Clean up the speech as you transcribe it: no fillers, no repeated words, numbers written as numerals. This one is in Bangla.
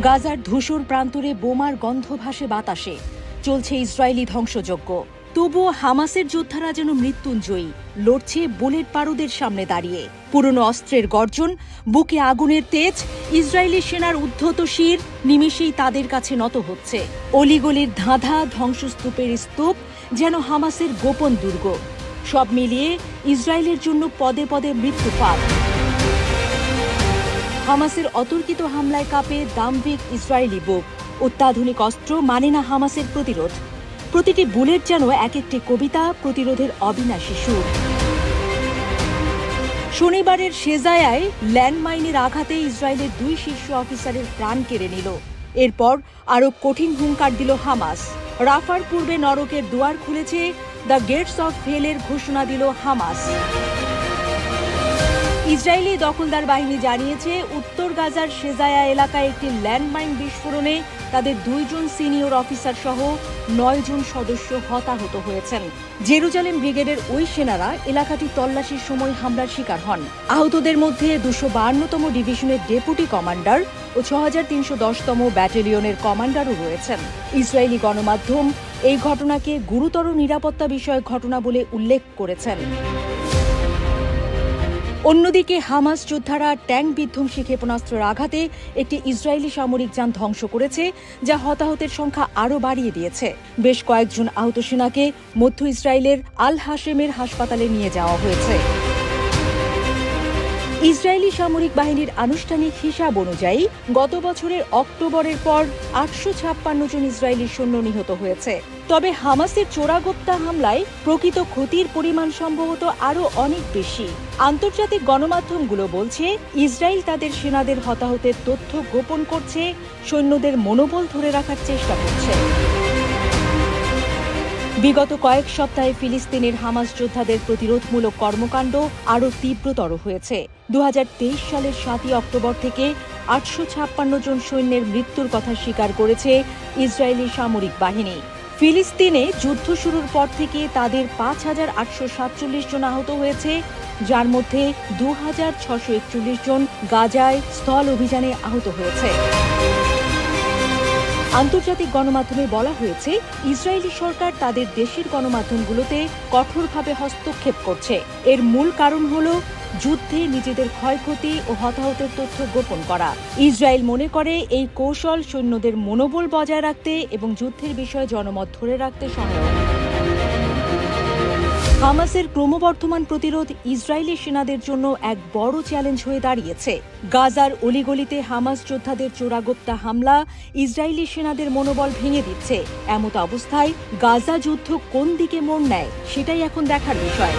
গাজার ধূসর প্রান্তরে বোমার গন্ধ ভাসে বাতাসে, চলছে ইসরায়েলি ধ্বংসযজ্ঞ। তবুও হামাসের যোদ্ধারা যেন মৃত্যুঞ্জয়ী, লড়ছে বুলেট পারুদের সামনে দাঁড়িয়ে। পুরনো অস্ত্রের গর্জন, বুকে আগুনের তেজ, ইসরায়েলি সেনার উদ্ধত শির নিমেষেই তাদের কাছে নত হচ্ছে। অলিগলির ধাঁধা, ধ্বংসস্তূপের স্তূপ যেন হামাসের গোপন দুর্গ। সব মিলিয়ে ইসরায়েলের জন্য পদে পদে মৃত্যু ফাঁদ। হামাসের অতর্কিত হামলায় কাঁপে দাম্ভিক ইসরায়েলি বুক। অত্যাধুনিক অস্ত্র মানে না হামাসের প্রতিরোধ। প্রতিটি বুলেট যেন এক একটি কবিতা, প্রতিরোধের অবিনাশী সুর। শনিবারের শেজায়ায় ল্যান্ডমাইনের আঘাতে ইসরায়েলের 2 শীর্ষ অফিসারের প্রাণ কেড়ে নিল। এরপর আরও কঠিন হুঙ্কার দিল হামাস। রাফার পূর্বে নরকের দুয়ার খুলেছে, দ্য গেটস অফ হেলের ঘোষণা দিল হামাস। ইসরায়েলি দখলদার বাহিনী জানিয়েছে, উত্তর গাজার শেজায়া এলাকায় একটি ল্যান্ডমাইন বিস্ফোরণে তাদের 2 জন সিনিয়র অফিসার সহ 9 জন সদস্য হতাহত হয়েছেন। জেরুজালেম ব্রিগেডের ওই সেনারা এলাকাটি তল্লাশির সময় হামলার শিকার হন। আহতদের মধ্যে 252তম ডিভিশনের ডেপুটি কমান্ডার ও 6310তম ব্যাটালিয়নের কমান্ডারও রয়েছেন। ইসরায়েলি গণমাধ্যম এই ঘটনাকে গুরুতর নিরাপত্তা বিষয়ক ঘটনা বলে উল্লেখ করেছেন। অন্যদিকে হামাস যোদ্ধারা ট্যাঙ্ক বিধ্বংসী ক্ষেপণাস্ত্রের আঘাতে একটি ইসরায়েলি সামরিক যান ধ্বংস করেছে, যা হতাহতের সংখ্যা আরও বাড়িয়ে দিয়েছে। বেশ কয়েকজন আহত সেনাকে মধ্য ইসরায়েলের আল হাশেমের হাসপাতালে নিয়ে যাওয়া হয়েছে। ইসরায়েলি সামরিক বাহিনীর আনুষ্ঠানিক হিসাব অনুযায়ী গত বছরের অক্টোবরের পর 856 জন ইসরায়েলি সৈন্য নিহত হয়েছে। তবে হামাসের চোরাগোপ্তা হামলায় প্রকৃত ক্ষতির পরিমাণ সম্ভবত আরও অনেক বেশি। আন্তর্জাতিক গণমাধ্যমগুলো বলছে, ইসরায়েল তাদের সেনাদের হতাহতের তথ্য গোপন করছে, সৈন্যদের মনোবল ধরে রাখার চেষ্টা করছে। বিগত কয়েক সপ্তাহে ফিলিস্তিনের হামাস যোদ্ধাদের প্রতিরোধমূলক কর্মকাণ্ড আরও তীব্রতর হয়েছে। 2023 সালের 7 অক্টোবর থেকে 856 জন সৈন্যের মৃত্যুর কথা স্বীকার করেছে ইসরায়েলি সামরিক বাহিনী। ফিলিস্তিনে যুদ্ধ শুরুর পর থেকে তাদের 5847 জন আহত হয়েছে, যার মধ্যে 2641 জন গাজায় স্থল অভিযানে আহত হয়েছে। আন্তর্জাতিক গণমাধ্যমে বলা হয়েছে, ইসরায়েলি সরকার তাদের দেশের গণমাধ্যমগুলোতে কঠোরভাবে হস্তক্ষেপ করছে। এর মূল কারণ হল যুদ্ধে নিজেদের ক্ষয়ক্ষতি ও হতাহতের তথ্য গোপন করা। ইসরায়েল মনে করে এই কৌশল সৈন্যদের মনোবল বজায় রাখতে এবং যুদ্ধের বিষয়ে জনমত ধরে রাখতে সহায়ক। হামাসের ক্রমবর্ধমান প্রতিরোধ ইসরায়েলি সেনাদের জন্য এক বড় চ্যালেঞ্জ হয়ে দাঁড়িয়েছে। গাজার অলিগলিতে হামাস যোদ্ধাদের চোরাগোপ্তা হামলা ইসরায়েলি সেনাদের মনোবল ভেঙে দিচ্ছে। এমত অবস্থায় গাজা যুদ্ধ কোন দিকে মোড় নেয়, সেটাই এখন দেখার বিষয়।